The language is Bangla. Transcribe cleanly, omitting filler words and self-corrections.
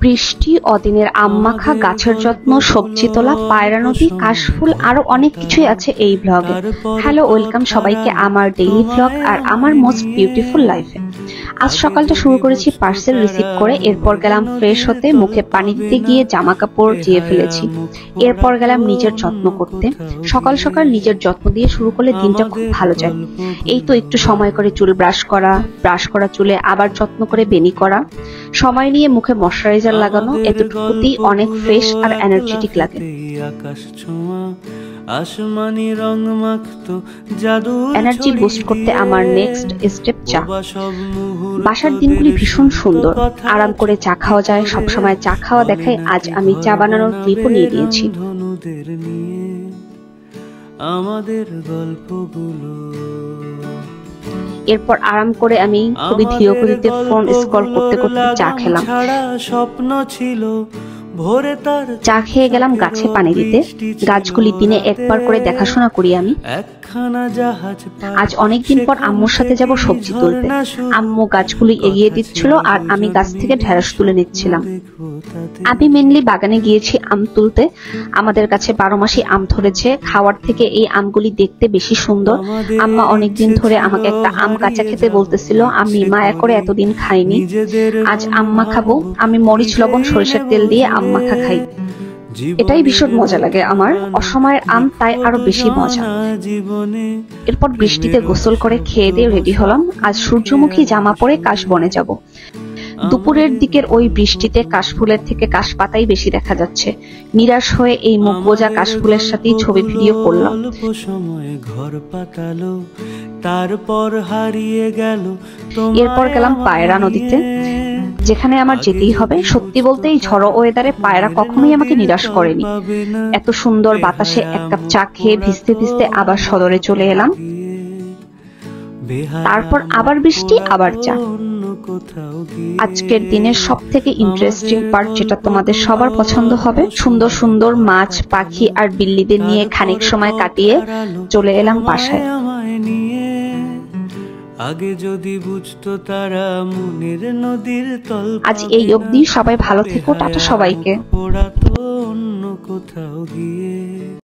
বৃষ্টি, অদিনের আম মাখা, গাছের যত্ন, সবজি তোলা, পায়রা নদী, কাশফুল আরো অনেক কিছুই আছে এই ব্লগে। হ্যালো, ওয়েলকাম সবাইকে আমার ডেইলি ব্লগ আর আমার মোস্ট বিউটিফুল লাইফে। আজ সকালটা শুরু করেছি পার্সেল রিসিভ করে, এরপর গেলাম ফ্রেশ হতে, মুখে পানি দিতে গিয়ে জামা কাপড় ধুয়ে ফেলেছি। এরপর গেলাম নিজের যত্ন করতে। সকাল সকাল নিজের যত্ন দিয়ে শুরু করলে দিনটা খুব ভালো যায়। এই তো একটু সময় করে চুল ব্রাশ করা চুলে আবার যত্ন করে বেনি করা, সময় নিয়ে মুখে ময়শ্চারাইজার লাগানো, এতটুকুতেই অনেক ফ্রেশ আর এনার্জেটিক লাগে। এনার্জি বুস্ট করতে আমার নেক্সট স্টেপ চা। বাসার দিনগুলি ভীষণ সুন্দর, আরাম করে চা খাওয়া যায়, সবসময় চা খাওয়া দেখায়। আজ আমি চা বানানোর ক্লিপও নিয়ে নিয়েছি। আমাদের গল্পগুলো এরপর আরাম করে আমি খুবই ধীর গতিতে ফোন স্ক্রল করতে করতে চা খেলাম। স্বপ্ন ছিল চা খেয়ে গেলাম গাছে পানি দিতে। গাছগুলি দিনে একবার করে দেখাশোনা করি আমি। আজ অনেকদিন পর আম্মুর সাথে যাব সবজি তুলতে। আম্মু গাছগুলি এগিয়ে দিচ্ছিল আর আমি গাছ থেকে ঢেঁড়স তুলে নিচ্ছিলাম। আমি মেনলি বাগানে গিয়েছি আম তুলতে। আমাদের কাছে 12 মাসই আম ধরেছে। খাওয়ার থেকে এই আমগুলি দেখতে বেশি সুন্দর। আম্মা অনেকদিন ধরে আমাকে একটা আম কাঁচা খেতে বলতেছিল। আমি মায়া করে এতদিন খাইনি। আজ আম্মা খাবো। আমি মরিচ লবণ সরিষার তেল দিয়ে আম মাখা খাই। এটাই ভীষণ মজা লাগে আমার। অসময়ের আম তাই আরো বেশি মজা। এরপর বৃষ্টিতে গোসল করে খেয়ে দিয়ে রেডি হলাম। আজ সূর্যমুখী জামা পরে কাশবনে যাব। দুপুরের দিকের ওই বৃষ্টিতে কাশফুলের থেকে কাশপাতাই বেশি দেখা যাচ্ছে। নিরাশ হয়ে এই মুখ বোঝা কাশফুলের সাথেই ছবি ভিডিও করলাম। এরপর গেলাম পায়রা নদীতে, যেখানে আমার যেতেই হবে। সত্যি বলতে এই ঝড়ো ওয়েদারে পায়রা কখনোই আমাকে নিরাশ করেনি। এত সুন্দর বাতাসে এক কাপ চা খেয়ে ভিজতে ভিজতে আবার সদরে চলে এলাম। তারপর আবার বৃষ্টি, আবার চা। আজকের দিনের সব থেকে ইন্টারেস্টিং পার্ট, যেটা তোমাদের সবার পছন্দ হবে, সুন্দর সুন্দর মাছ, পাখি আর বিল্লিদের নিয়ে খানিক সময় কাটিয়ে চলে এলাম বাসায়। আগে যদি বুঝতো তারা মনের নদীর তল। আজ এই অবধি, সবাই ভালো থেকো, টাটা সবাইকে।